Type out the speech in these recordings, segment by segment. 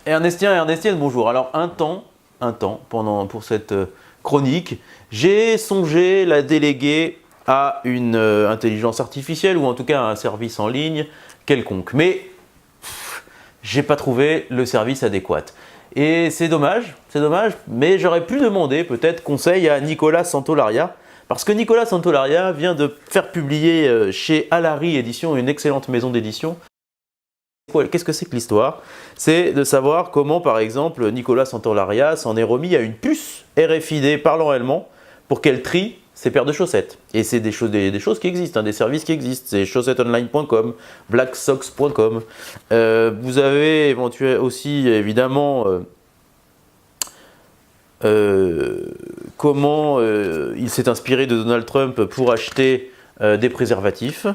Ernestien et Ernestienne, bonjour. Alors un temps, pour cette chronique, j'ai songé la déléguer à une intelligence artificielle ou en tout cas à un service en ligne quelconque. Mais j'ai pas trouvé le service adéquat. Et c'est dommage, mais j'aurais pu demander peut-être conseil à Nicolas Santolaria, parce que Nicolas Santolaria vient de faire publier chez Alary Édition, une excellente maison d'édition. Qu'est-ce que c'est que l'histoire? C'est de savoir comment, par exemple, Nicolas Santolaria s'en est remis à une puce RFID parlant allemand pour qu'elle trie ses paires de chaussettes. Et c'est des choses qui existent, hein, des services qui existent. C'est chaussetteonline.com, blacksocks.com. Vous avez éventuellement aussi, évidemment, comment il s'est inspiré de Donald Trump pour acheter des préservatifs.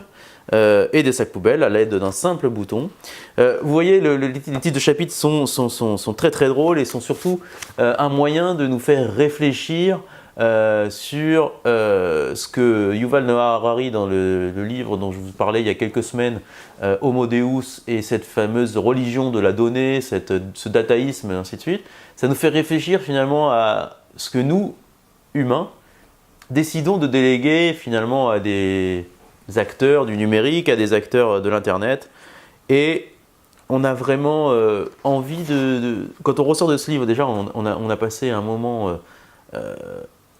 Et des sacs poubelles à l'aide d'un simple bouton. Vous voyez, les titres de chapitres sont très très drôles et sont surtout un moyen de nous faire réfléchir sur ce que Yuval Noah Harari, dans le livre dont je vous parlais il y a quelques semaines, Homo Deus, et cette fameuse religion de la donnée, ce dataïsme et ainsi de suite, ça nous fait réfléchir finalement à ce que nous, humains, décidons de déléguer finalement à des acteurs du numérique, à des acteurs de l'internet, et on a vraiment envie quand on ressort de ce livre, déjà on a passé un moment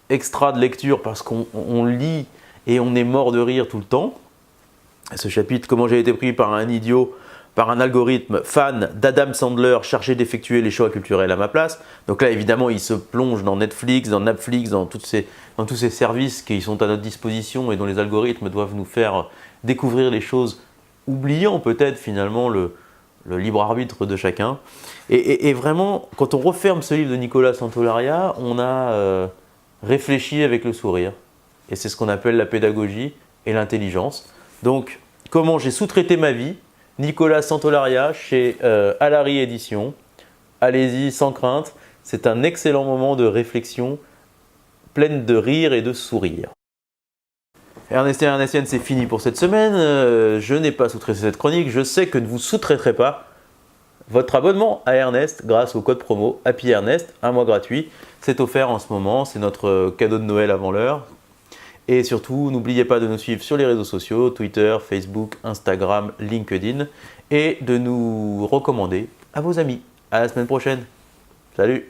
extra de lecture parce qu'on lit et on est mort de rire tout le temps. Ce chapitre, comment j'ai été pris par un idiot, par un algorithme fan d'Adam Sandler chargé d'effectuer les choix culturels à ma place. Donc là, évidemment, il se plonge dans Netflix, dans Napflix, dans tous ces services qui sont à notre disposition et dont les algorithmes doivent nous faire découvrir les choses, oubliant peut-être finalement le libre arbitre de chacun. Et vraiment, quand on referme ce livre de Nicolas Santolaria, on a réfléchi avec le sourire. Et c'est ce qu'on appelle la pédagogie et l'intelligence. Donc, comment j'ai sous-traité ma vie, Nicolas Santolaria chez Alary Édition. Allez-y sans crainte, c'est un excellent moment de réflexion pleine de rire et de sourire. Ernestien et Ernestienne, c'est fini pour cette semaine. Je n'ai pas sous-traité cette chronique. Je sais que ne vous sous-traiterez pas votre abonnement à Ernest grâce au code promo Happy Ernest, un mois gratuit. C'est offert en ce moment, c'est notre cadeau de Noël avant l'heure. Et surtout, n'oubliez pas de nous suivre sur les réseaux sociaux, Twitter, Facebook, Instagram, LinkedIn, et de nous recommander à vos amis. À la semaine prochaine. Salut!